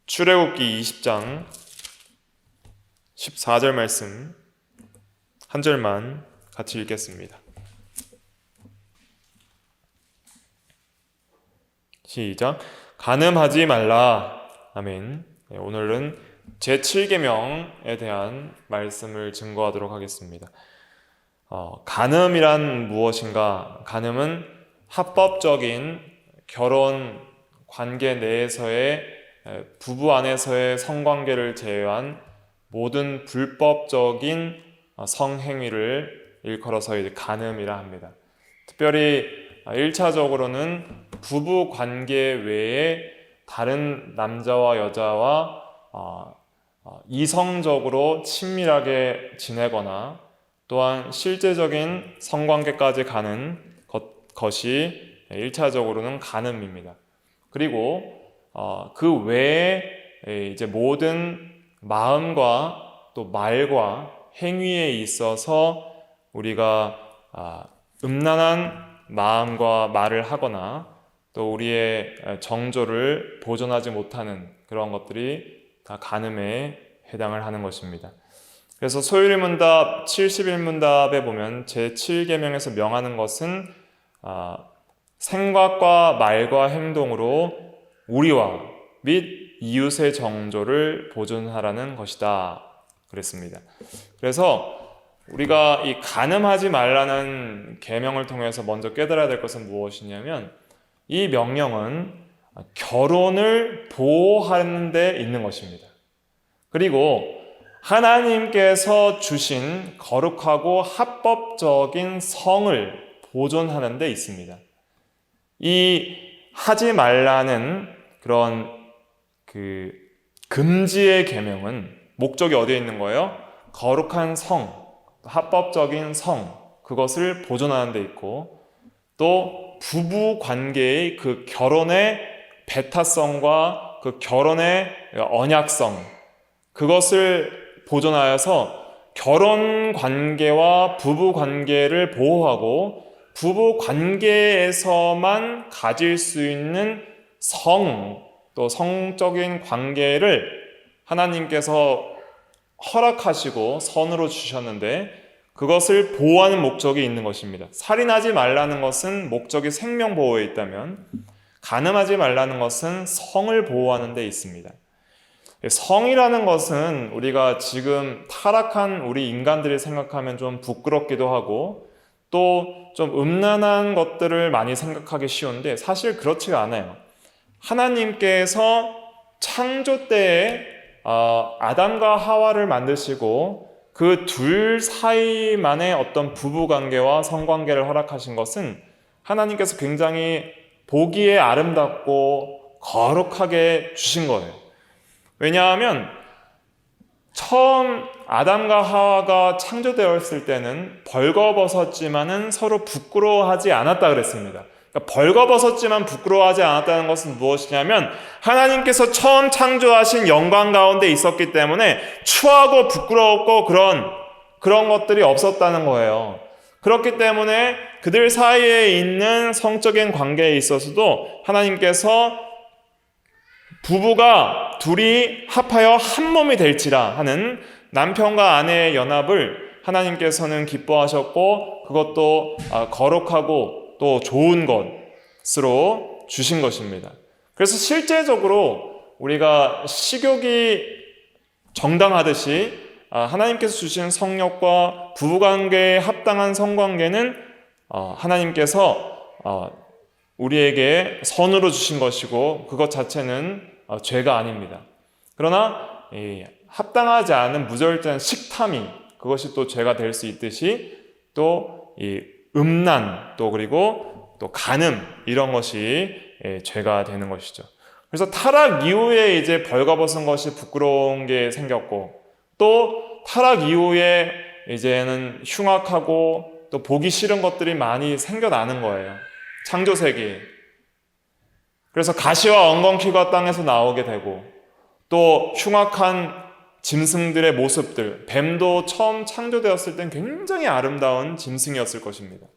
출애굽기 20장 14절 말씀 한 절만 같이 읽겠습니다. 시작. 간음하지 말라. 아멘. 오늘은 제7계명에 대한 말씀을 증거하도록 하겠습니다. 간음이란 무엇인가? 간음은 합법적인 결혼 관계 내에서의 부부 안에서의 성관계를 제외한 모든 불법적인 성행위를 일컬어서 이제 간음이라 합니다. 특별히 1차적으로는 부부 관계 외에 다른 남자와 여자와 이성적으로 친밀하게 지내거나 또한 실제적인 성관계까지 가는 것이 1차적으로는 간음입니다. 그리고 그 외에 이제 모든 마음과 또 말과 행위에 있어서 우리가 음란한 마음과 말을 하거나 또 우리의 정조를 보존하지 못하는 그런 것들이 다 간음에 해당을 하는 것입니다. 그래서 소율문답 71문답에 보면 제7계명에서 명하는 것은 생각과 말과 행동으로 우리와 및 이웃의 정조를 보존하라는 것이다 그랬습니다. 그래서 우리가 이 간음하지 말라는 계명을 통해서 먼저 깨달아야 될 것은 무엇이냐면 이 명령은 결혼을 보호하는 데 있는 것입니다. 그리고 하나님께서 주신 거룩하고 합법적인 성을 보존하는 데 있습니다. 이 하지 말라는 그런 금지의 계명은 목적이 어디에 있는 거예요? 거룩한 성, 합법적인 성, 그것을 보존하는 데 있고 또 부부 관계의 그 결혼의 배타성과 그 결혼의 언약성, 그것을 보존하여서 결혼 관계와 부부 관계를 보호하고 부부 관계에서만 가질 수 있는 성, 또 성적인 관계를 하나님께서 허락하시고 선으로 주셨는데 그것을 보호하는 목적이 있는 것입니다. 살인하지 말라는 것은 목적이 생명보호에 있다면 간음하지 말라는 것은 성을 보호하는 데 있습니다. 성이라는 것은 우리가 지금 타락한 우리 인간들이 생각하면 좀 부끄럽기도 하고 또 좀 음란한 것들을 많이 생각하기 쉬운데 사실 그렇지가 않아요. 하나님께서 창조 때에 아담과 하와를 만드시고 그 둘 사이만의 어떤 부부관계와 성관계를 허락하신 것은 하나님께서 굉장히 보기에 아름답고 거룩하게 주신 거예요. 왜냐하면 처음 아담과 하와가 창조되었을 때는 벌거벗었지만은 서로 부끄러워하지 않았다 그랬습니다. 그러니까 벌거벗었지만 부끄러워하지 않았다는 것은 무엇이냐면 하나님께서 처음 창조하신 영광 가운데 있었기 때문에 추하고 부끄러웠고 그런 것들이 없었다는 거예요. 그렇기 때문에 그들 사이에 있는 성적인 관계에 있어서도 하나님께서 부부가 둘이 합하여 한 몸이 될지라 하는 남편과 아내의 연합을 하나님께서는 기뻐하셨고 그것도 거룩하고 또 좋은 것으로 주신 것입니다. 그래서 실제적으로 우리가 식욕이 정당하듯이 하나님께서 주신 성욕과 부부관계에 합당한 성관계는 하나님께서 우리에게 선으로 주신 것이고 그것 자체는 죄가 아닙니다. 그러나 합당하지 않은 무절제한 식탐이 그것이 또 죄가 될 수 있듯이 또 이 음란 또 그리고 또 간음 이런 것이 죄가 되는 것이죠. 그래서 타락 이후에 이제 벌거벗은 것이 부끄러운 게 생겼고 또 타락 이후에 이제는 흉악하고 또 보기 싫은 것들이 많이 생겨나는 거예요. 창조세계에. 그래서 가시와 엉겅퀴가 땅에서 나오게 되고 또 흉악한 짐승들의 모습들, 뱀도 처음 창조되었을 땐 굉장히 아름다운 짐승이었을 것입니다.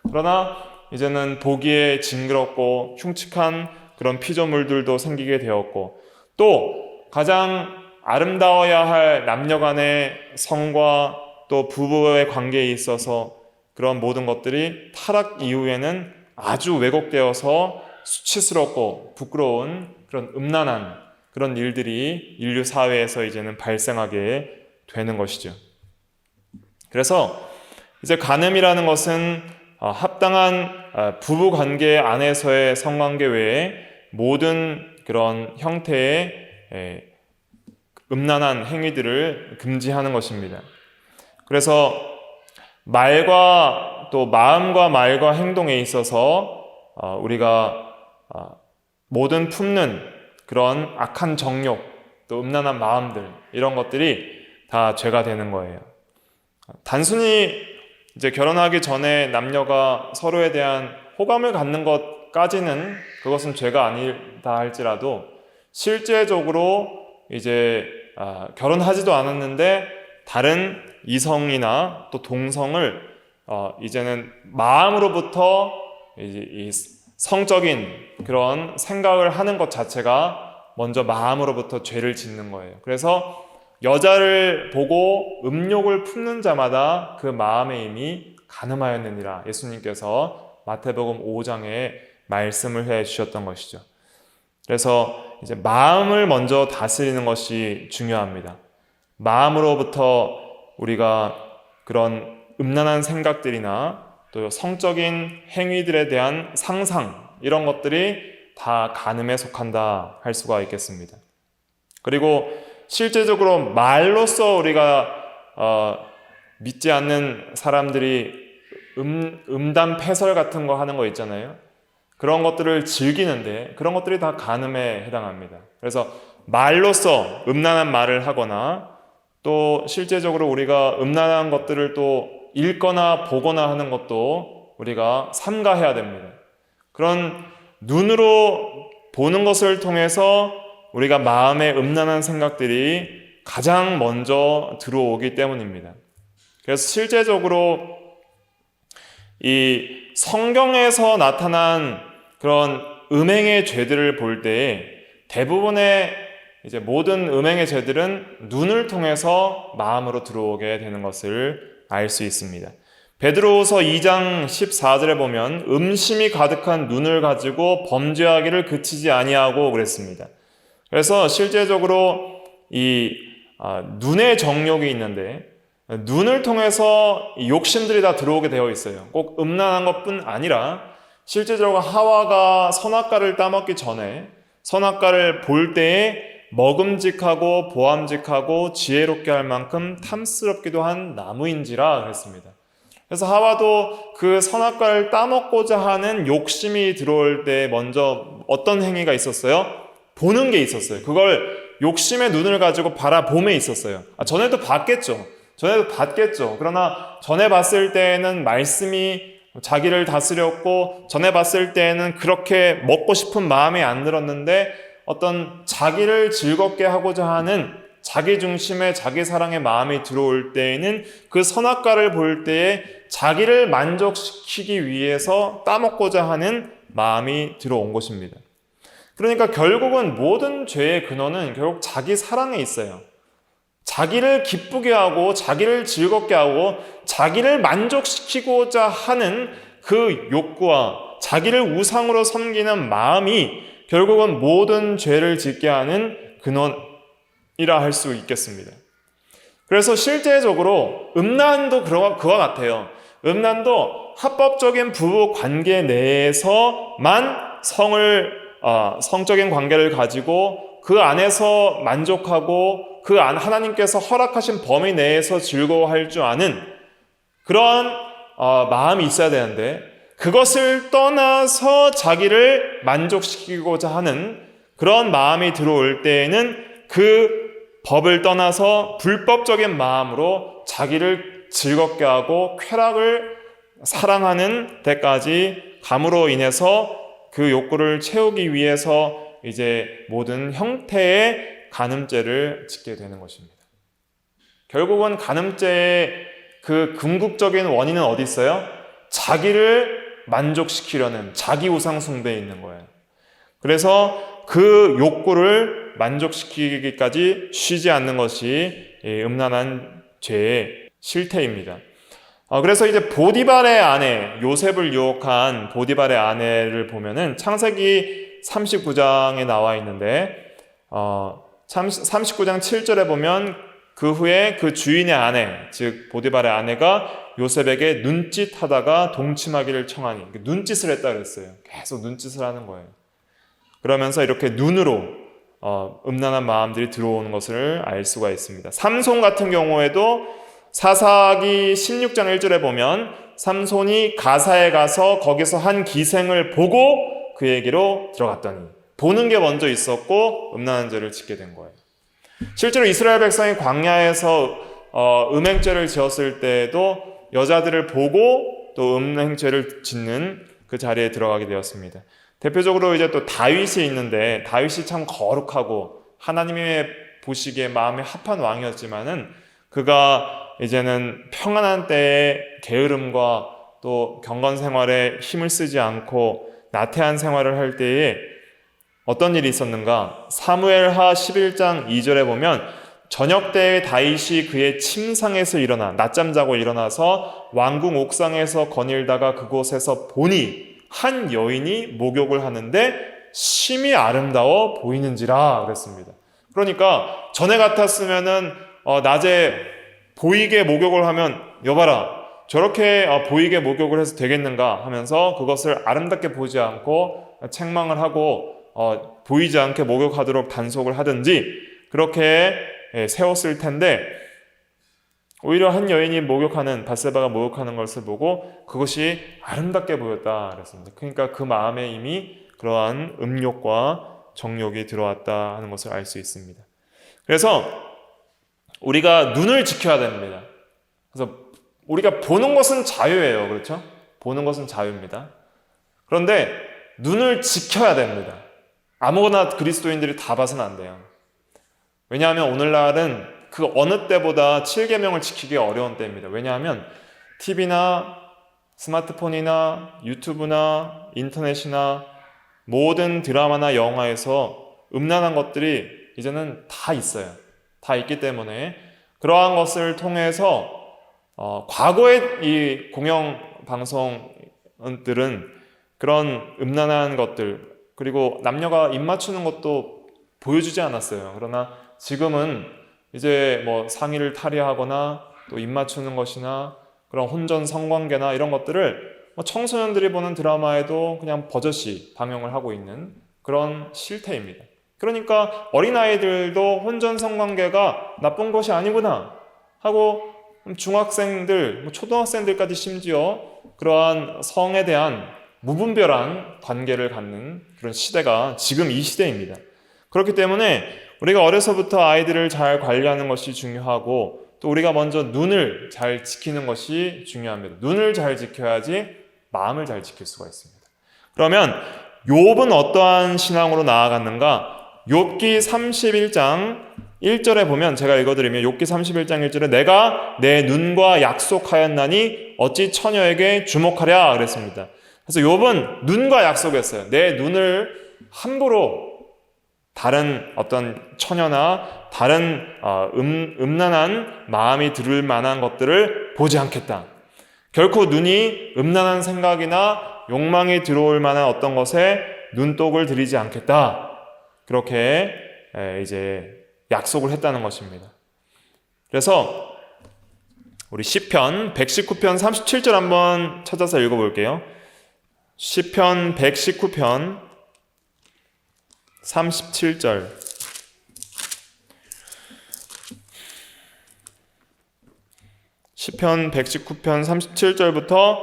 그러나 이제는 보기에 징그럽고 흉측한 그런 피조물들도 생기게 되었고 또 가장 아름다워야 할 남녀 간의 성과 또 부부의 관계에 있어서 그런 모든 것들이 타락 이후에는 아주 왜곡되어서 수치스럽고 부끄러운 그런 음란한 그런 일들이 인류 사회에서 이제는 발생하게 되는 것이죠. 그래서 이제 간음이라는 것은 합당한 부부 관계 안에서의 성관계 외에 모든 그런 형태의 음란한 행위들을 금지하는 것입니다. 그래서 말과 또 마음과 말과 행동에 있어서 우리가 모든 품는 그런 악한 정욕, 또 음란한 마음들, 이런 것들이 다 죄가 되는 거예요. 단순히 이제 결혼하기 전에 남녀가 서로에 대한 호감을 갖는 것까지는 그것은 죄가 아니다 할지라도 실제적으로 이제 결혼하지도 않았는데 다른 이성이나 또 동성을 이제는 마음으로부터 이 성적인 그런 생각을 하는 것 자체가 먼저 마음으로부터 죄를 짓는 거예요. 그래서 여자를 보고 음욕을 품는 자마다 그 마음에 이미 간음하였느니라 예수님께서 마태복음 5장에 말씀을 해 주셨던 것이죠. 그래서 이제 마음을 먼저 다스리는 것이 중요합니다. 마음으로부터 우리가 그런 음란한 생각들이나 또 성적인 행위들에 대한 상상, 이런 것들이 다 간음에 속한다 할 수가 있겠습니다. 그리고 실제적으로 말로써 우리가 믿지 않는 사람들이 음담패설 같은 거 하는 거 있잖아요. 그런 것들을 즐기는데 그런 것들이 다 간음에 해당합니다. 그래서 말로써 음란한 말을 하거나 또 실제적으로 우리가 음란한 것들을 또 읽거나 보거나 하는 것도 우리가 삼가해야 됩니다. 그런 눈으로 보는 것을 통해서 우리가 마음에 음란한 생각들이 가장 먼저 들어오기 때문입니다. 그래서 실제적으로 이 성경에서 나타난 그런 음행의 죄들을 볼 때 대부분의 이제 모든 음행의 죄들은 눈을 통해서 마음으로 들어오게 되는 것을 알 수 있습니다. 베드로후서 2장 14절에 보면 음심이 가득한 눈을 가지고 범죄하기를 그치지 아니하고 그랬습니다. 그래서 실제적으로 이 눈의 정욕이 있는데 눈을 통해서 욕심들이 다 들어오게 되어 있어요. 꼭 음란한 것뿐 아니라 실제적으로 하와가 선악과를 따먹기 전에 선악과를 볼 때에 먹음직하고 보암직하고 지혜롭게 할 만큼 탐스럽기도 한 나무인지라 그랬습니다. 그래서 하와도 그 선악과를 따먹고자 하는 욕심이 들어올 때 먼저 어떤 행위가 있었어요? 보는 게 있었어요. 그걸 욕심의 눈을 가지고 바라봄에 있었어요. 전에도 봤겠죠. 그러나 전에 봤을 때에는 말씀이 자기를 다스렸고 전에 봤을 때에는 그렇게 먹고 싶은 마음이 안 들었는데 어떤 자기를 즐겁게 하고자 하는 자기 중심의 자기 사랑의 마음이 들어올 때에는 그 선악과를 볼 때에 자기를 만족시키기 위해서 따먹고자 하는 마음이 들어온 것입니다. 그러니까 결국은 모든 죄의 근원은 결국 자기 사랑에 있어요. 자기를 기쁘게 하고 자기를 즐겁게 하고 자기를 만족시키고자 하는 그 욕구와 자기를 우상으로 섬기는 마음이 결국은 모든 죄를 짓게 하는 근원이라 할 수 있겠습니다. 그래서 실제적으로 음란도 그와 같아요. 음란도 합법적인 부부 관계 내에서만 성적인 관계를 가지고 그 안에서 만족하고 그 안 하나님께서 허락하신 범위 내에서 즐거워할 줄 아는 그러한 마음이 있어야 되는데 그것을 떠나서 자기를 만족시키고자 하는 그런 마음이 들어올 때에는 그 법을 떠나서 불법적인 마음으로 자기를 즐겁게 하고 쾌락을 사랑하는 데까지 감으로 인해서 그 욕구를 채우기 위해서 이제 모든 형태의 간음죄를 짓게 되는 것입니다. 결국은 간음죄의 그 궁극적인 원인은 어디 있어요? 자기를 만족시키려는 자기 우상 숭배에 있는 거예요. 그래서 그 욕구를 만족시키기까지 쉬지 않는 것이 음란한 죄의 실태입니다. 그래서 이제 보디발의 아내, 요셉을 유혹한 보디발의 아내를 보면은 창세기 39장에 나와 있는데 39장 7절에 보면 그 후에 그 주인의 아내, 즉 보디발의 아내가 요셉에게 눈짓하다가 동침하기를 청하니, 눈짓을 했다 그랬어요. 계속 눈짓을 하는 거예요. 그러면서 이렇게 눈으로 음란한 마음들이 들어오는 것을 알 수가 있습니다. 삼손 같은 경우에도 사사기 16장 1절에 보면 삼손이 가사에 가서 거기서 한 기생을 보고 그에게로 들어갔더니, 보는 게 먼저 있었고 음란한 죄를 짓게 된 거예요. 실제로 이스라엘 백성이 광야에서 음행죄를 지었을 때에도 여자들을 보고 또 음행죄를 짓는 그 자리에 들어가게 되었습니다. 대표적으로 이제 또 다윗이 있는데, 다윗이 참 거룩하고 하나님의 보시기에 마음에 합한 왕이었지만은 그가 이제는 평안한 때에 게으름과 또 경건 생활에 힘을 쓰지 않고 나태한 생활을 할 때에 어떤 일이 있었는가? 사무엘하 11장 2절에 보면 저녁 때에 다윗이 그의 침상에서 일어나, 낮잠 자고 일어나서 왕궁 옥상에서 거닐다가 그곳에서 보니 한 여인이 목욕을 하는데 심히 아름다워 보이는지라 그랬습니다. 그러니까 전에 같았으면은 낮에 보이게 목욕을 하면, 여봐라, 저렇게 보이게 목욕을 해서 되겠는가 하면서 그것을 아름답게 보지 않고 책망을 하고 보이지 않게 목욕하도록 단속을 하든지 그렇게 세웠을 텐데, 오히려 한 여인이 목욕하는, 밧세바가 목욕하는 것을 보고 그것이 아름답게 보였다 그랬습니다. 그러니까 그 마음에 이미 그러한 음욕과 정욕이 들어왔다 하는 것을 알 수 있습니다. 그래서 우리가 눈을 지켜야 됩니다. 그래서 우리가 보는 것은 자유예요. 그렇죠? 보는 것은 자유입니다. 그런데 눈을 지켜야 됩니다. 아무거나 그리스도인들이 다 봐서는 안 돼요. 왜냐하면 오늘날은 그 어느 때보다 7계명을 지키기 어려운 때입니다. 왜냐하면 TV나 스마트폰이나 유튜브나 인터넷이나 모든 드라마나 영화에서 음란한 것들이 이제는 다 있어요. 다 있기 때문에 그러한 것을 통해서 과거의 이 공영방송들은 그런 음란한 것들, 그리고 남녀가 입맞추는 것도 보여주지 않았어요. 그러나 지금은 이제 뭐 상의를 탈의하거나 또 입맞추는 것이나 그런 혼전 성관계나 이런 것들을 청소년들이 보는 드라마에도 그냥 버젓이 방영을 하고 있는 그런 실태입니다. 그러니까 어린아이들도 혼전 성관계가 나쁜 것이 아니구나 하고 중학생들, 초등학생들까지 심지어 그러한 성에 대한 무분별한 관계를 갖는 그런 시대가 지금 이 시대입니다. 그렇기 때문에 우리가 어려서부터 아이들을 잘 관리하는 것이 중요하고, 또 우리가 먼저 눈을 잘 지키는 것이 중요합니다. 눈을 잘 지켜야지 마음을 잘 지킬 수가 있습니다. 그러면 욥은 어떠한 신앙으로 나아갔는가? 욥기 31장 1절에 보면, 제가 읽어드리면 욥기 31장 1절에 내가 내 눈과 약속하였나니 어찌 처녀에게 주목하랴 그랬습니다. 그래서 욥은 눈과 약속했어요. 내 눈을 함부로 다른 어떤 처녀나 다른 음란한 마음이 들을 만한 것들을 보지 않겠다. 결코 눈이 음란한 생각이나 욕망이 들어올 만한 어떤 것에 눈독을 들이지 않겠다. 그렇게 이제 약속을 했다는 것입니다. 그래서 우리 시편 119편 37절 한번 찾아서 읽어볼게요. 시편 119편 37절. 시편 119편 37절부터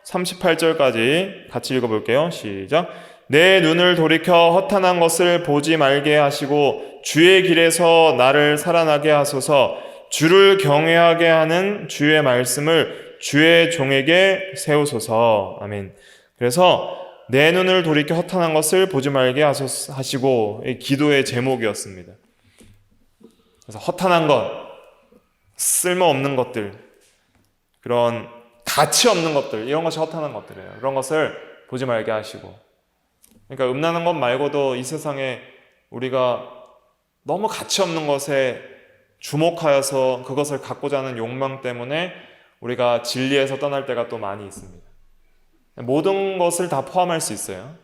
38절까지 같이 읽어볼게요. 시작. 내 눈을 돌이켜 허탄한 것을 보지 말게 하시고 주의 길에서 나를 살아나게 하소서. 주를 경외하게 하는 주의 말씀을 주의 종에게 세우소서. 아멘. 그래서 내 눈을 돌이켜 허탄한 것을 보지 말게 하시고, 이 기도의 제목이었습니다. 그래서 허탄한 것, 쓸모없는 것들, 그런 가치 없는 것들, 이런 것이 허탄한 것들이에요. 그런 것을 보지 말게 하시고, 그러니까 음란한 것 말고도 이 세상에 우리가 너무 가치 없는 것에 주목하여서 그것을 갖고자 하는 욕망 때문에 우리가 진리에서 떠날 때가 또 많이 있습니다. 모든 것을 다 포함할 수 있어요.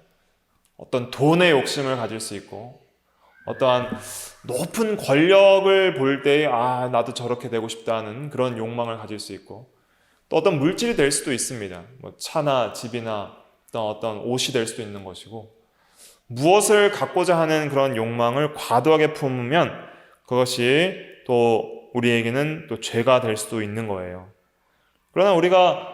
어떤 돈의 욕심을 가질 수 있고, 어떠한 높은 권력을 볼 때에 나도 저렇게 되고 싶다는 그런 욕망을 가질 수 있고, 또 어떤 물질이 될 수도 있습니다. 뭐 차나 집이나 어떤 옷이 될 수도 있는 것이고, 무엇을 갖고자 하는 그런 욕망을 과도하게 품으면 그것이 또 우리에게는 또 죄가 될 수도 있는 거예요. 그러나 우리가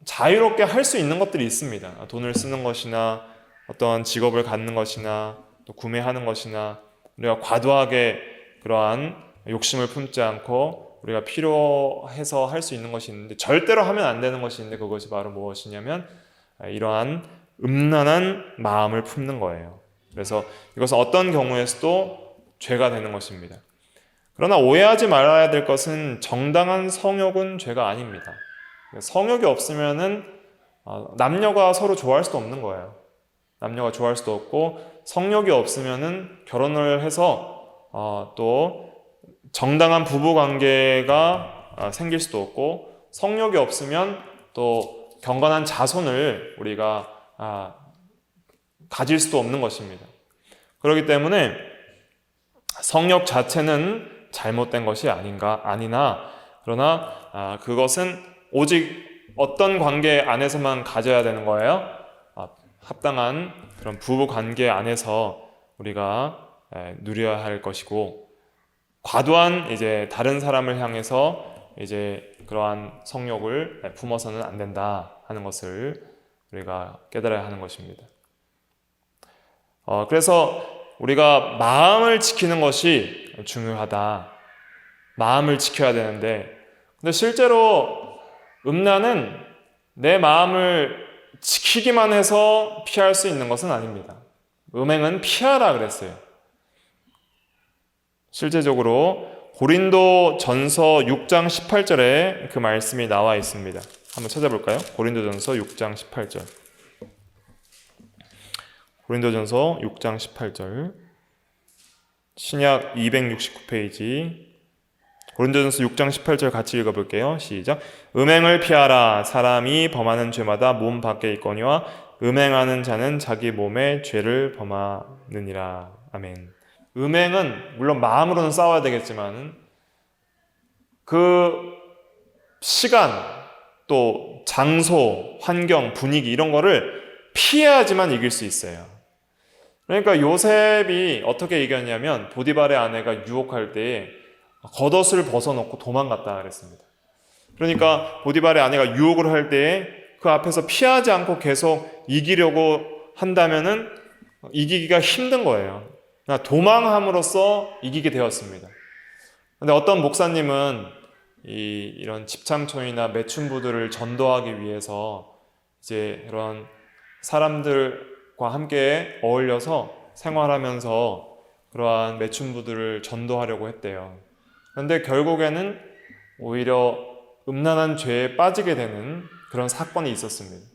자유롭게 할 수 있는 것들이 있습니다. 돈을 쓰는 것이나 어떤 직업을 갖는 것이나 또 구매하는 것이나 우리가 과도하게 그러한 욕심을 품지 않고 우리가 필요해서 할 수 있는 것이 있는데, 절대로 하면 안 되는 것이 있는데, 그것이 바로 무엇이냐면 이러한 음란한 마음을 품는 거예요. 그래서 이것은 어떤 경우에서도 죄가 되는 것입니다. 그러나 오해하지 말아야 될 것은 정당한 성욕은 죄가 아닙니다. 성욕이 없으면은 남녀가 서로 좋아할 수도 없는 거예요. 남녀가 좋아할 수도 없고, 성욕이 없으면은 결혼을 해서 또 정당한 부부 관계가 생길 수도 없고, 성욕이 없으면 또 경건한 자손을 우리가 가질 수도 없는 것입니다. 그렇기 때문에 성욕 자체는 잘못된 것이 아니나 그러나 그것은 오직 어떤 관계 안에서만 가져야 되는 거예요. 합당한 그런 부부 관계 안에서 우리가 누려야 할 것이고, 과도한 이제 다른 사람을 향해서 이제 그러한 성욕을 품어서는 안 된다 하는 것을 우리가 깨달아야 하는 것입니다. 그래서 우리가 마음을 지키는 것이 중요하다. 마음을 지켜야 되는데, 근데 실제로 음란은 내 마음을 지키기만 해서 피할 수 있는 것은 아닙니다. 음행은 피하라 그랬어요. 실제적으로 고린도 전서 6장 18절에 그 말씀이 나와 있습니다. 한번 찾아볼까요? 고린도 전서 6장 18절. 고린도 전서 6장 18절. 신약 269페이지. 고린도전서 6장 18절 같이 읽어볼게요. 시작. 음행을 피하라. 사람이 범하는 죄마다 몸 밖에 있거니와 음행하는 자는 자기 몸에 죄를 범하느니라. 아멘. 음행은 물론 마음으로는 싸워야 되겠지만 그 시간, 또 장소, 환경, 분위기 이런 거를 피해야지만 이길 수 있어요. 그러니까 요셉이 어떻게 이겼냐면 보디발의 아내가 유혹할 때에 겉옷을 벗어놓고 도망갔다 그랬습니다. 그러니까 보디발의 아내가 유혹을 할 때에 그 앞에서 피하지 않고 계속 이기려고 한다면은 이기기가 힘든 거예요. 도망함으로써 이기게 되었습니다. 근데 어떤 목사님은 이런 집창촌이나 매춘부들을 전도하기 위해서 이제 그런 사람들과 함께 어울려서 생활하면서 그러한 매춘부들을 전도하려고 했대요. 그런데 결국에는 오히려 음란한 죄에 빠지게 되는 그런 사건이 있었습니다.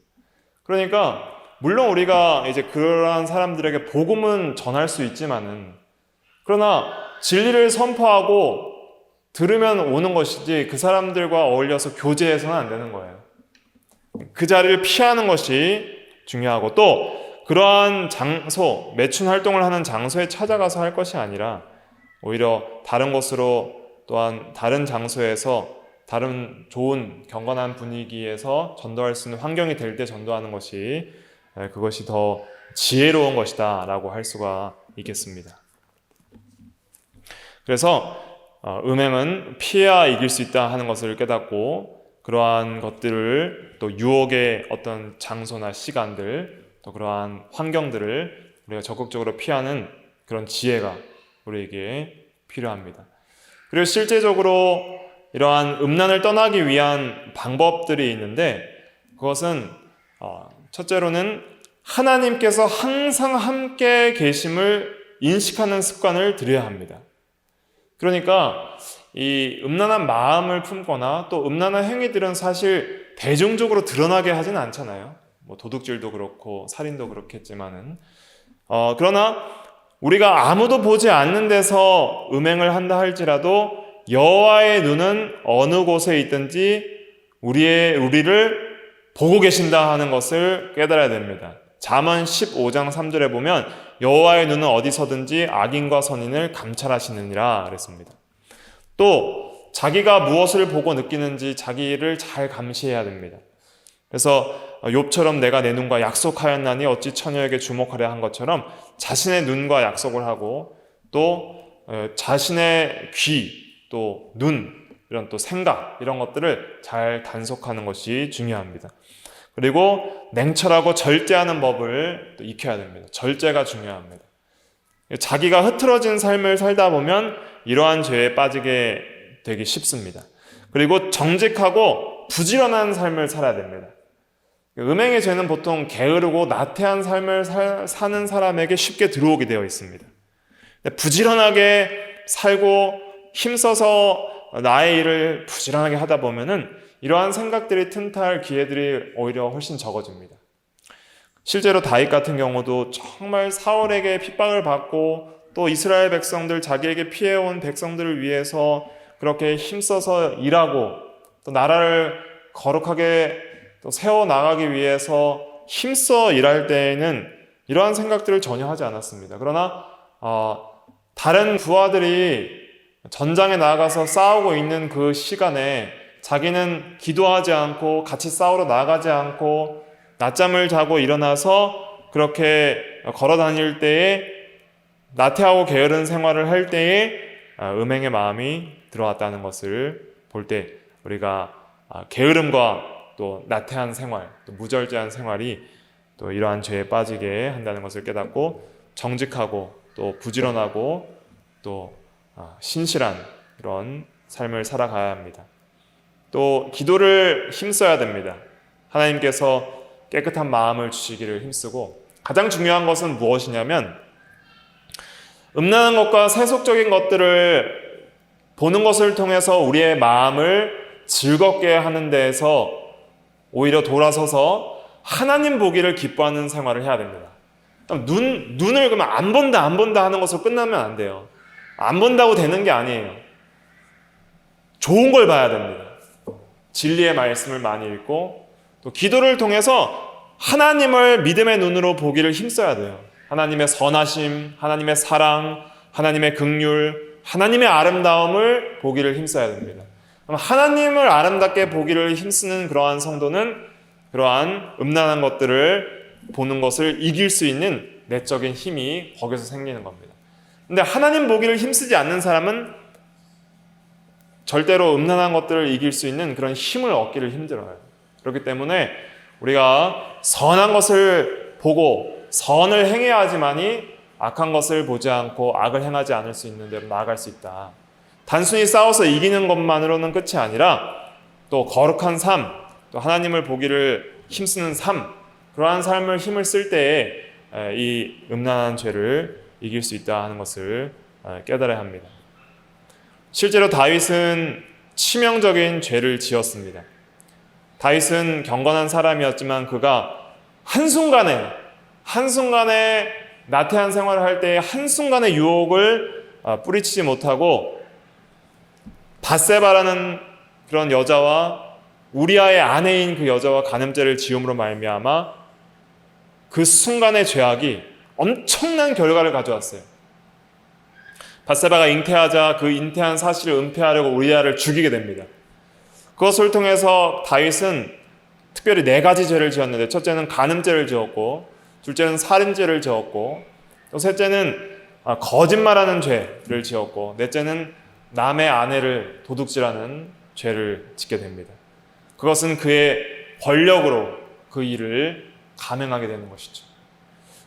그러니까 물론 우리가 이제 그러한 사람들에게 복음은 전할 수 있지만은, 그러나 진리를 선포하고 들으면 오는 것이지 그 사람들과 어울려서 교제해서는 안 되는 거예요. 그 자리를 피하는 것이 중요하고, 또 그러한 장소, 매춘 활동을 하는 장소에 찾아가서 할 것이 아니라 오히려 다른 곳으로, 또한 다른 장소에서 다른 좋은 경건한 분위기에서 전도할 수 있는 환경이 될 때 전도하는 것이, 그것이 더 지혜로운 것이다 라고 할 수가 있겠습니다. 그래서 음행은 피해야 이길 수 있다 하는 것을 깨닫고, 그러한 것들을, 또 유혹의 어떤 장소나 시간들, 또 그러한 환경들을 우리가 적극적으로 피하는 그런 지혜가 우리에게 필요합니다. 그리고 실제적으로 이러한 음란을 떠나기 위한 방법들이 있는데, 그것은 첫째로는 하나님께서 항상 함께 계심을 인식하는 습관을 들여야 합니다. 그러니까 이 음란한 마음을 품거나 또 음란한 행위들은 사실 대중적으로 드러나게 하지는 않잖아요. 뭐 도둑질도 그렇고 살인도 그렇겠지만은, 그러나 우리가 아무도 보지 않는 데서 음행을 한다 할지라도 여호와의 눈은 어느 곳에 있든지 우리를 보고 계신다 하는 것을 깨달아야 됩니다. 잠언 15장 3절에 보면 여호와의 눈은 어디서든지 악인과 선인을 감찰하시느니라 그랬습니다. 또 자기가 무엇을 보고 느끼는지 자기를 잘 감시해야 됩니다. 그래서 욥처럼 내가 내 눈과 약속하였나니 어찌 처녀에게 주목하려 한 것처럼 자신의 눈과 약속을 하고 또 자신의 귀, 또 눈, 이런 또 생각 이런 것들을 잘 단속하는 것이 중요합니다. 그리고 냉철하고 절제하는 법을 또 익혀야 됩니다. 절제가 중요합니다. 자기가 흐트러진 삶을 살다 보면 이러한 죄에 빠지게 되기 쉽습니다. 그리고 정직하고 부지런한 삶을 살아야 됩니다. 음행의 죄는 보통 게으르고 나태한 삶을 사는 사람에게 쉽게 들어오게 되어 있습니다. 부지런하게 살고 힘써서 나의 일을 부지런하게 하다 보면은 이러한 생각들이 틈탈 기회들이 오히려 훨씬 적어집니다. 실제로 다윗 같은 경우도 정말 사울에게 핍박을 받고 또 이스라엘 백성들, 자기에게 피해온 백성들을 위해서 그렇게 힘써서 일하고 또 나라를 거룩하게 또 세워나가기 위해서 힘써 일할 때에는 이러한 생각들을 전혀 하지 않았습니다. 그러나 다른 부하들이 전장에 나가서 싸우고 있는 그 시간에 자기는 기도하지 않고 같이 싸우러 나가지 않고 낮잠을 자고 일어나서 그렇게 걸어 다닐 때에 나태하고 게으른 생활을 할 때에 음행의 마음이 들어왔다는 것을 볼 때 우리가 게으름과 또 나태한 생활, 또 무절제한 생활이 또 이러한 죄에 빠지게 한다는 것을 깨닫고 정직하고 또 부지런하고 또 신실한 이런 삶을 살아가야 합니다. 또 기도를 힘써야 됩니다. 하나님께서 깨끗한 마음을 주시기를 힘쓰고 가장 중요한 것은 무엇이냐면 음란한 것과 세속적인 것들을 보는 것을 통해서 우리의 마음을 즐겁게 하는 데에서 오히려 돌아서서 하나님 보기를 기뻐하는 생활을 해야 됩니다. 눈을 그러면 안 본다 하는 것으로 끝나면 안 돼요. 안 본다고 되는 게 아니에요. 좋은 걸 봐야 됩니다. 진리의 말씀을 많이 읽고 또 기도를 통해서 하나님을 믿음의 눈으로 보기를 힘써야 돼요. 하나님의 선하심, 하나님의 사랑, 하나님의 긍휼, 하나님의 아름다움을 보기를 힘써야 됩니다. 그럼 하나님을 아름답게 보기를 힘쓰는 그러한 성도는 그러한 음란한 것들을 보는 것을 이길 수 있는 내적인 힘이 거기서 생기는 겁니다. 근데 하나님 보기를 힘쓰지 않는 사람은 절대로 음란한 것들을 이길 수 있는 그런 힘을 얻기를 힘들어요. 그렇기 때문에 우리가 선한 것을 보고 선을 행해야 하지만이 악한 것을 보지 않고 악을 행하지 않을 수 있는 대로 나아갈 수 있다. 단순히 싸워서 이기는 것만으로는 끝이 아니라 또 거룩한 삶, 또 하나님을 보기를 힘쓰는 삶, 그러한 삶을 힘을 쓸 때에 이 음란한 죄를 이길 수 있다 하는 것을 깨달아야 합니다. 실제로 다윗은 치명적인 죄를 지었습니다. 다윗은 경건한 사람이었지만 그가 한순간에 나태한 생활을 할 때 한순간의 유혹을 뿌리치지 못하고 밧세바라는 그런 여자와 우리아의 아내인 그 여자와 간음죄를 지음으로 말미암아 그 순간의 죄악이 엄청난 결과를 가져왔어요. 밧세바가 잉태하자 그 잉태한 사실을 은폐하려고 우리아를 죽이게 됩니다. 그것을 통해서 다윗은 특별히 4가지 죄를 지었는데 첫째는 간음죄를 지었고 둘째는 살인죄를 지었고 또 셋째는 거짓말하는 죄를 지었고 넷째는 남의 아내를 도둑질하는 죄를 짓게 됩니다. 그것은 그의 권력으로 그 일을 감행하게 되는 것이죠.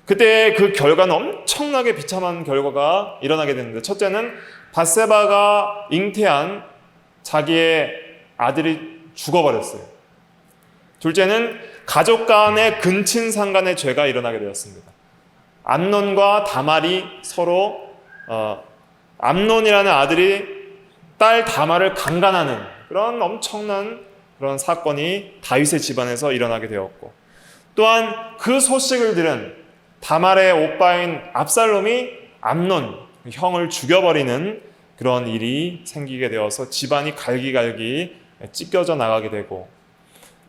그때 그 결과는 엄청나게 비참한 결과가 일어나게 되는데 첫째는 밧세바가 잉태한 자기의 아들이 죽어버렸어요. 둘째는 가족 간의 근친상간의 죄가 일어나게 되었습니다. 암논과 다말이 서로 암논이라는 아들이 딸 다말을 강간하는 그런 엄청난 그런 사건이 다윗의 집안에서 일어나게 되었고 또한 그 소식을 들은 다말의 오빠인 압살롬이 암논 형을 죽여버리는 그런 일이 생기게 되어서 집안이 갈기갈기 찢겨져 나가게 되고,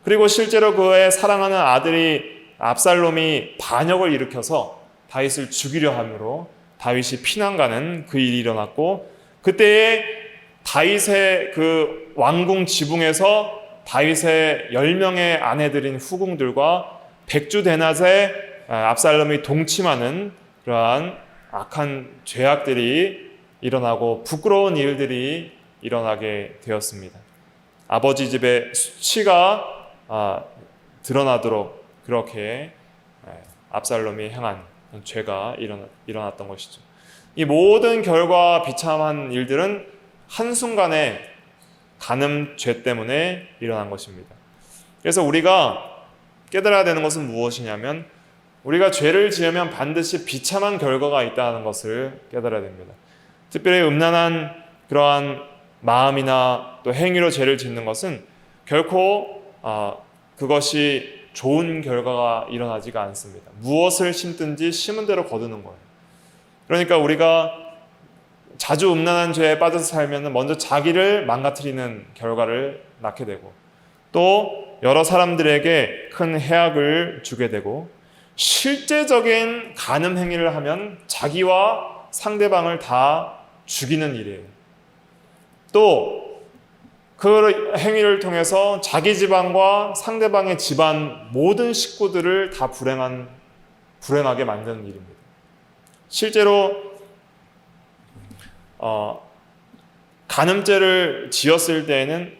그리고 실제로 그의 사랑하는 아들이 압살롬이 반역을 일으켜서 다윗을 죽이려 함으로 다윗이 피난 가는 그 일이 일어났고, 그때에 다윗의 그 왕궁 지붕에서 다윗의 10명의 아내들인 후궁들과 백주대낮에 압살롬이 동침하는 그러한 악한 죄악들이 일어나고 부끄러운 일들이 일어나게 되었습니다. 아버지 집의 수치가 드러나도록 그렇게 압살롬이 행한 죄가 일어났던 것이죠. 이 모든 결과 비참한 일들은 한순간에 간음죄 때문에 일어난 것입니다. 그래서 우리가 깨달아야 되는 것은 무엇이냐면, 우리가 죄를 지으면 반드시 비참한 결과가 있다는 것을 깨달아야 됩니다. 특별히 음란한 그러한 마음이나 또 행위로 죄를 짓는 것은 결코 그것이 좋은 결과가 일어나지가 않습니다. 무엇을 심든지 심은 대로 거두는 거예요. 그러니까 우리가 자주 음란한 죄에 빠져서 살면 먼저 자기를 망가뜨리는 결과를 낳게 되고, 또 여러 사람들에게 큰 해악을 주게 되고, 실제적인 간음 행위를 하면 자기와 상대방을 다 죽이는 일이에요. 또 그 행위를 통해서 자기 집안과 상대방의 집안 모든 식구들을 다 불행하게 만드는 일입니다. 실제로 간음죄를 지었을 때에는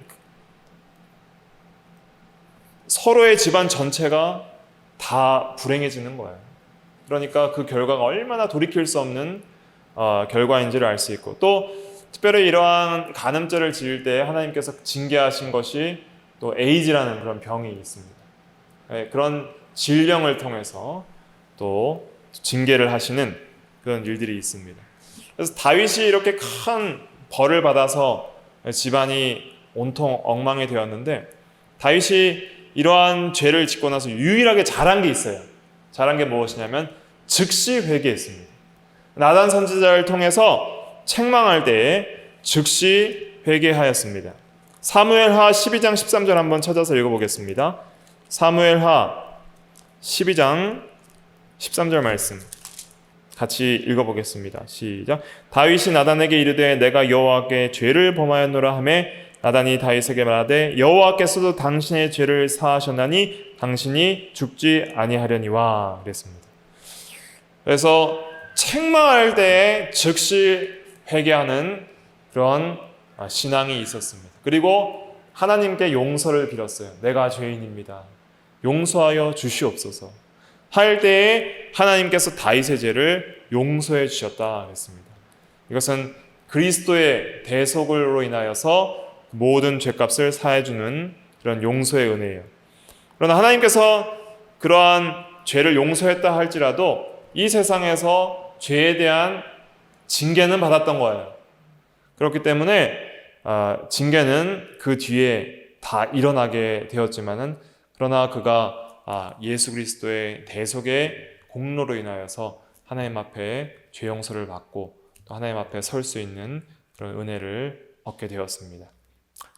서로의 집안 전체가 다 불행해지는 거예요. 그러니까 그 결과가 얼마나 돌이킬 수 없는 결과인지를 알 수 있고, 또 특별히 이러한 간음죄를 지을 때 하나님께서 징계하신 것이 또 에이즈라는 그런 병이 있습니다. 그런 질병을 통해서 또 징계를 하시는 그런 일들이 있습니다. 그래서 다윗이 이렇게 큰 벌을 받아서 집안이 온통 엉망이 되었는데, 다윗이 이러한 죄를 짓고 나서 유일하게 잘한 게 있어요. 잘한 게 무엇이냐면 즉시 회개했습니다. 나단 선지자를 통해서 책망할 때에 즉시 회개하였습니다. 사무엘하 12장 13절 한번 찾아서 읽어보겠습니다. 사무엘하 12장 13절 말씀 같이 읽어보겠습니다. 시작. 다윗이 나단에게 이르되 내가 여호와께 죄를 범하였노라 하매 나단이 다윗에게 말하되 여호와께서도 당신의 죄를 사하셨나니 당신이 죽지 아니하려니와 그랬습니다. 그래서 책망할 때에 즉시 회개하는 그런 신앙이 있었습니다. 그리고 하나님께 용서를 빌었어요. 내가 죄인입니다. 용서하여 주시옵소서. 할 때에 하나님께서 다윗의 죄를 용서해 주셨다 그랬습니다. 이것은 그리스도의 대속으로 인하여서 모든 죄값을 사해주는 그런 용서의 은혜예요. 그러나 하나님께서 그러한 죄를 용서했다 할지라도 이 세상에서 죄에 대한 징계는 받았던 거예요. 그렇기 때문에 징계는 그 뒤에 다 일어나게 되었지만은, 그러나 그가 예수 그리스도의 대속의 공로로 인하여서 하나님 앞에 죄 용서를 받고 또 하나님 앞에 설 수 있는 그런 은혜를 얻게 되었습니다.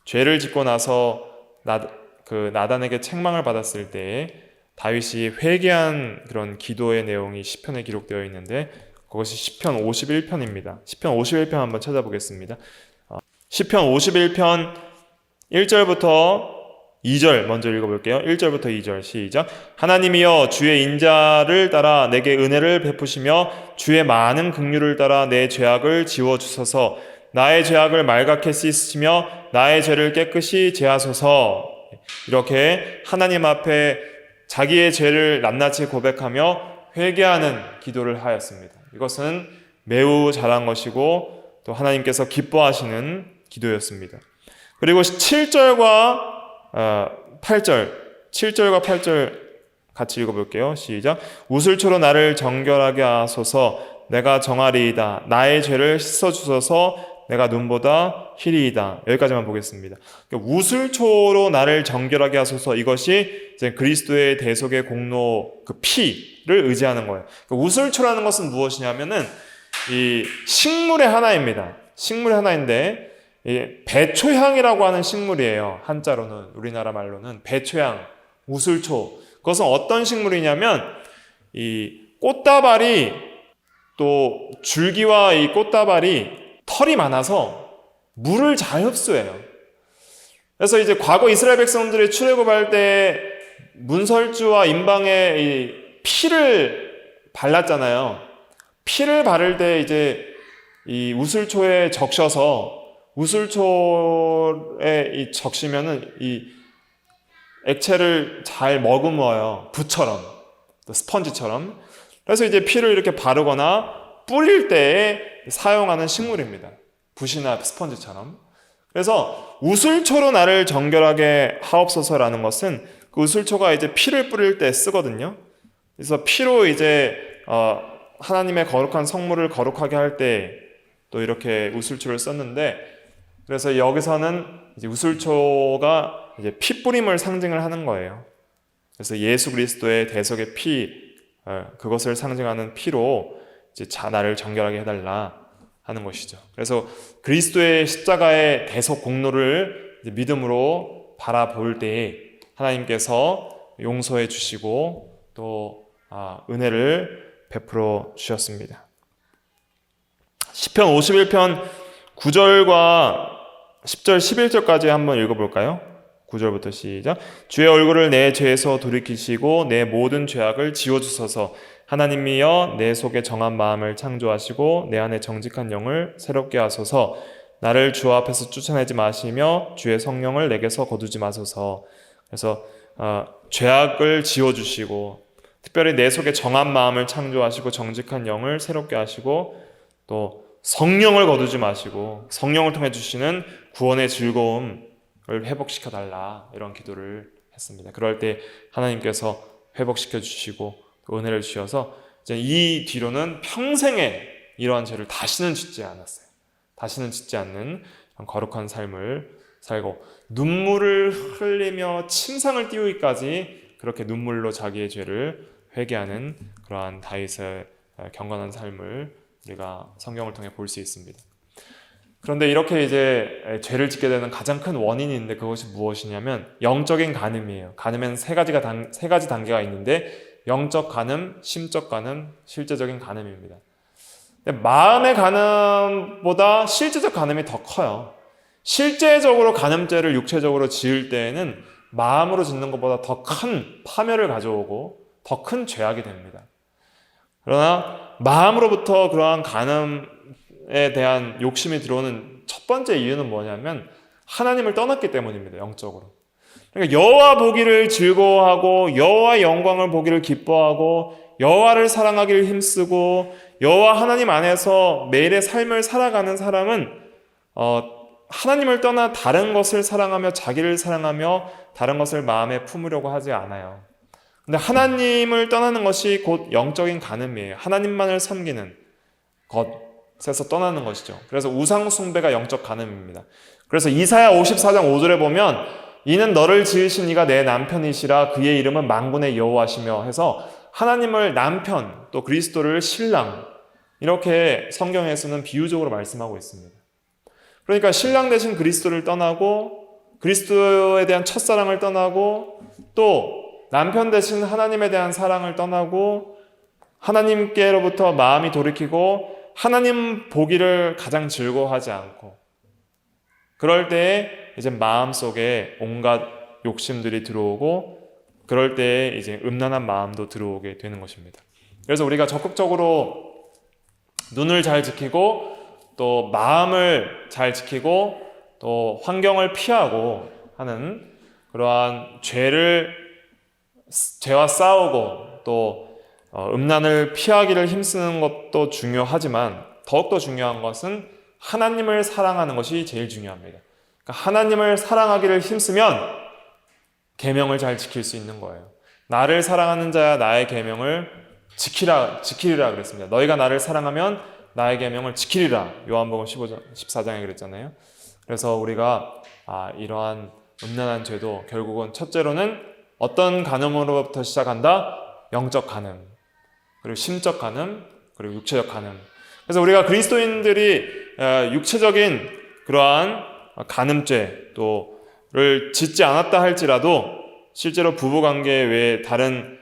죄를 짓고 나서 나단에게 책망을 받았을 때에 다윗이 회개한 그런 기도의 내용이 시편에 기록되어 있는데, 그것이 시편 51편입니다. 시편 51편 한번 찾아보겠습니다. 시편 51편 1절부터 2절 먼저 읽어볼게요. 1절부터 2절 시작. 하나님이여 주의 인자를 따라 내게 은혜를 베푸시며 주의 많은 긍휼을 따라 내 죄악을 지워주소서. 나의 죄악을 말갛게 씻으시며 나의 죄를 깨끗이 제하소서. 이렇게 하나님 앞에 자기의 죄를 낱낱이 고백하며 회개하는 기도를 하였습니다. 이것은 매우 잘한 것이고 또 하나님께서 기뻐하시는 기도였습니다. 그리고 7절과 8절 같이 읽어볼게요. 시작. 우슬초로 나를 정결하게 하소서. 내가 정하리이다. 나의 죄를 씻어주소서. 내가 눈보다 희리이다. 여기까지만 보겠습니다. 우슬초로 나를 정결하게 하소서. 이것이 이제 그리스도의 대속의 공로 그 피를 의지하는 거예요. 우슬초라는 것은 무엇이냐면은 이 식물의 하나입니다. 식물의 하나인데 이 배초향이라고 하는 식물이에요. 한자로는, 우리나라 말로는 배초향, 우슬초. 그것은 어떤 식물이냐면 이 꽃다발이, 또 줄기와 이 꽃다발이 털이 많아서 물을 잘 흡수해요. 그래서 이제 과거 이스라엘 백성들이 출애굽할 때 문설주와 임방에 이 피를 발랐잖아요. 피를 바를 때 이제 이 우슬초에 적셔서, 우슬초에 이 적시면은 이 액체를 잘 머금어요. 붓처럼, 또 스펀지처럼. 그래서 이제 피를 이렇게 바르거나 뿌릴 때에 사용하는 식물입니다. 붓이나 스펀지처럼. 그래서 우슬초로 나를 정결하게 하옵소서라는 것은 그 우슬초가 이제 피를 뿌릴 때 쓰거든요. 그래서 피로 이제 하나님의 거룩한 성물을 거룩하게 할 때 또 이렇게 우슬초를 썼는데, 그래서 여기서는 이제 우슬초가 이제 피 뿌림을 상징을 하는 거예요. 그래서 예수 그리스도의 대속의 피, 그것을 상징하는 피로 이제 나를 정결하게 해달라 하는 것이죠. 그래서 그리스도의 십자가의 대속 공로를 이제 믿음으로 바라볼 때에 하나님께서 용서해 주시고 또 은혜를 베풀어 주셨습니다. 시편 51편 9절과 10절 11절까지 한번 읽어볼까요? 9절부터 시작. 주의 얼굴을 내 죄에서 돌이키시고 내 모든 죄악을 지워주소서. 하나님이여 내 속에 정한 마음을 창조하시고 내 안에 정직한 영을 새롭게 하소서. 나를 주 앞에서 쫓아내지 마시며 주의 성령을 내게서 거두지 마소서. 그래서 죄악을 지워주시고 특별히 내 속에 정한 마음을 창조하시고 정직한 영을 새롭게 하시고 또 성령을 거두지 마시고 성령을 통해 주시는 구원의 즐거움을 회복시켜 달라, 이런 기도를 했습니다. 그럴 때 하나님께서 회복시켜 주시고 은혜를 주셔서 이제 이 뒤로는 평생에 이러한 죄를 다시는 짓지 않았어요. 다시는 짓지 않는 거룩한 삶을 살고 눈물을 흘리며 침상을 띄우기까지 그렇게 눈물로 자기의 죄를 회개하는 그러한 다윗의 경건한 삶을 우리가 성경을 통해 볼 수 있습니다. 그런데 이렇게 이제 죄를 짓게 되는 가장 큰 원인이 있는데 그것이 무엇이냐면 영적인 간음이에요. 간음에는 세 가지 단계가 있는데 영적 간음, 심적 간음, 실제적인 간음입니다. 근데 마음의 간음보다 실제적 간음이 더 커요. 실제적으로 간음죄를 육체적으로 지을 때에는 마음으로 짓는 것보다 더 큰 파멸을 가져오고 더 큰 죄악이 됩니다. 그러나 마음으로부터 그러한 간음에 대한 욕심이 들어오는 첫 번째 이유는 뭐냐면 하나님을 떠났기 때문입니다. 영적으로. 그러니까 여호와 보기를 즐거워하고 여호와 영광을 보기를 기뻐하고 여호와를 사랑하기를 힘쓰고 여호와 하나님 안에서 매일의 삶을 살아가는 사람은 하나님을 떠나 다른 것을 사랑하며 자기를 사랑하며 다른 것을 마음에 품으려고 하지 않아요. 근데 하나님을 떠나는 것이 곧 영적인 간음이에요. 하나님만을 섬기는 것에서 떠나는 것이죠. 그래서 우상 숭배가 영적 간음입니다. 그래서 이사야 54장 5절에 보면 이는 너를 지으신 이가 내 남편이시라 그의 이름은 만군의 여호와시며 해서 하나님을 남편 또 그리스도를 신랑 이렇게 성경에서는 비유적으로 말씀하고 있습니다. 그러니까 신랑 대신 그리스도를 떠나고 그리스도에 대한 첫사랑을 떠나고 또 남편 대신 하나님에 대한 사랑을 떠나고 하나님께로부터 마음이 돌이키고 하나님 보기를 가장 즐거워하지 않고 그럴 때에 이제 마음속에 온갖 욕심들이 들어오고 그럴 때에 이제 음란한 마음도 들어오게 되는 것입니다. 그래서 우리가 적극적으로 눈을 잘 지키고 또 마음을 잘 지키고 또 환경을 피하고 하는 그러한 죄와 싸우고 또 음란을 피하기를 힘쓰는 것도 중요하지만 더욱더 중요한 것은 하나님을 사랑하는 것이 제일 중요합니다. 그러니까 하나님을 사랑하기를 힘쓰면 계명을 잘 지킬 수 있는 거예요. 나를 사랑하는 자야 나의 계명을 지키리라 그랬습니다. 너희가 나를 사랑하면 나의 계명을 지키리라. 요한복음 14장에 그랬잖아요. 그래서 우리가 이러한 음란한 죄도 결국은 첫째로는 어떤 간음으로부터 시작한다? 영적 간음, 그리고 심적 간음, 그리고 육체적 간음. 그래서 우리가 그리스도인들이 육체적인 그러한 간음죄 또를 짓지 않았다 할지라도 실제로 부부관계 외에 다른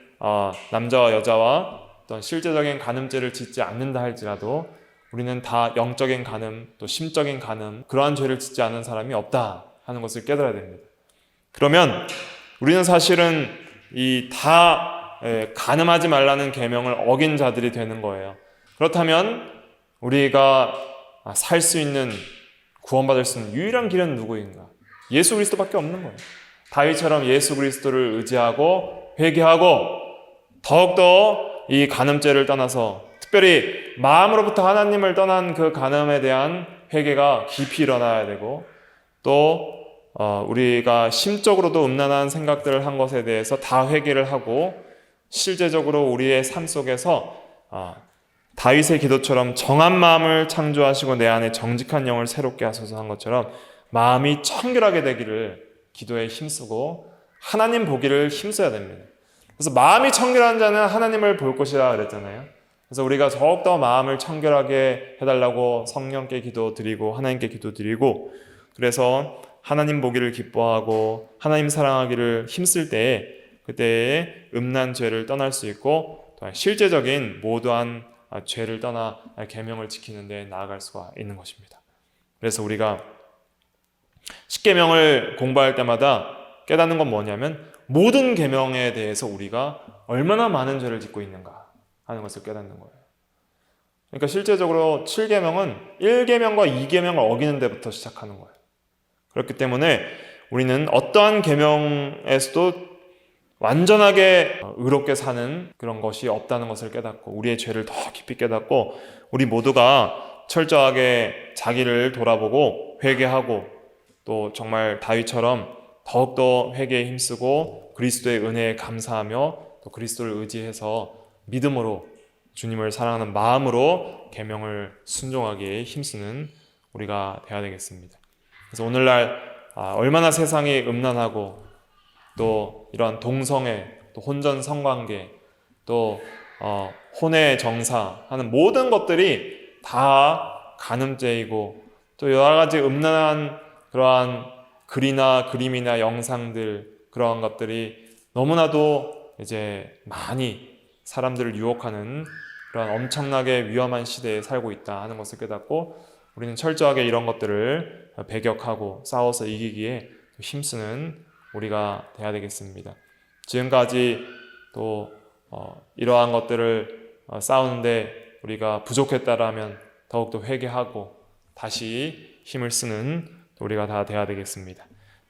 남자와 여자와 어떤 실제적인 간음죄를 짓지 않는다 할지라도 우리는 다 영적인 간음 또 심적인 간음 그러한 죄를 짓지 않은 사람이 없다 하는 것을 깨달아야 됩니다. 그러면 우리는 사실은 이 다 간음하지 말라는 계명을 어긴 자들이 되는 거예요. 그렇다면 우리가 살 수 있는 구원받을 수 있는 유일한 길은 누구인가? 예수 그리스도밖에 없는 거예요. 다윗처럼 예수 그리스도를 의지하고 회개하고 더욱더 이 간음죄를 떠나서 특별히 마음으로부터 하나님을 떠난 그 간음에 대한 회개가 깊이 일어나야 되고 또 우리가 심적으로도 음란한 생각들을 한 것에 대해서 다 회개를 하고 실제적으로 우리의 삶 속에서 다윗의 기도처럼 정한 마음을 창조하시고 내 안에 정직한 영을 새롭게 하소서 한 것처럼 마음이 청결하게 되기를 기도에 힘쓰고 하나님 보기를 힘써야 됩니다. 그래서 마음이 청결한 자는 하나님을 볼 것이라 그랬잖아요. 그래서 우리가 더욱더 마음을 청결하게 해달라고 성령께 기도드리고 하나님께 기도드리고 그래서 하나님 보기를 기뻐하고 하나님 사랑하기를 힘쓸 때에 그때의 음란 죄를 떠날 수 있고 또한 실제적인 모두한 죄를 떠나 계명을 지키는 데 나아갈 수가 있는 것입니다. 그래서 우리가 십계명을 공부할 때마다 깨닫는 건 뭐냐면 모든 계명에 대해서 우리가 얼마나 많은 죄를 짓고 있는가 하는 것을 깨닫는 거예요. 그러니까 실제적으로 7계명은 1계명과 2계명을 어기는 데부터 시작하는 거예요. 그렇기 때문에 우리는 어떠한 계명에서도 완전하게 의롭게 사는 그런 것이 없다는 것을 깨닫고 우리의 죄를 더 깊이 깨닫고 우리 모두가 철저하게 자기를 돌아보고 회개하고 또 정말 다윗처럼 더욱더 회개에 힘쓰고 그리스도의 은혜에 감사하며 또 그리스도를 의지해서 믿음으로 주님을 사랑하는 마음으로 계명을 순종하기에 힘쓰는 우리가 되어야 되겠습니다. 그래서 오늘날 얼마나 세상이 음란하고 또 이런 동성애, 또 혼전 성관계, 또 혼외 정사 하는 모든 것들이 다 간음죄이고 또 여러 가지 음란한 그러한 글이나 그림이나 영상들 그러한 것들이 너무나도 이제 많이 사람들을 유혹하는 그런 엄청나게 위험한 시대에 살고 있다 하는 것을 깨닫고 우리는 철저하게 이런 것들을 배격하고 싸워서 이기기에 힘쓰는 우리가 돼야 되겠습니다. 지금까지 또 이러한 것들을 싸우는데 우리가 부족했다라면 더욱더 회개하고 다시 힘을 쓰는 우리가 다 돼야 되겠습니다.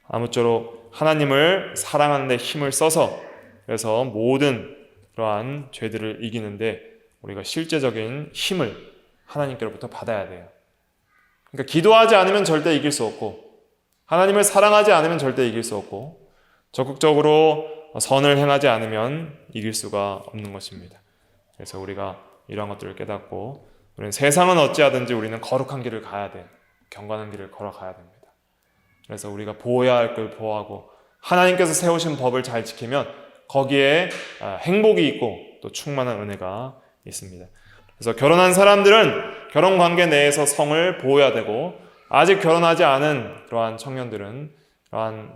아무쪼록 하나님을 사랑하는 데 힘을 써서 그래서 모든 그러한 죄들을 이기는데 우리가 실제적인 힘을 하나님께로부터 받아야 돼요. 그러니까 기도하지 않으면 절대 이길 수 없고 하나님을 사랑하지 않으면 절대 이길 수 없고 적극적으로 선을 행하지 않으면 이길 수가 없는 것입니다. 그래서 우리가 이러한 것들을 깨닫고 우리는 세상은 어찌하든지 우리는 거룩한 길을 가야 돼. 경건한 길을 걸어가야 됩니다. 그래서 우리가 보호해야 할 걸 보호하고 하나님께서 세우신 법을 잘 지키면 거기에 행복이 있고 또 충만한 은혜가 있습니다. 그래서 결혼한 사람들은 결혼 관계 내에서 성을 보호해야 되고 아직 결혼하지 않은 그러한 청년들은 그러한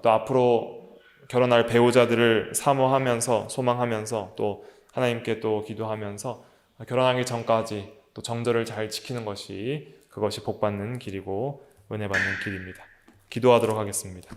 또 앞으로 결혼할 배우자들을 사모하면서 소망하면서 또 하나님께 또 기도하면서 결혼하기 전까지 또 정절을 잘 지키는 것이 그것이 복받는 길이고 은혜 받는 길입니다. 기도하도록 하겠습니다.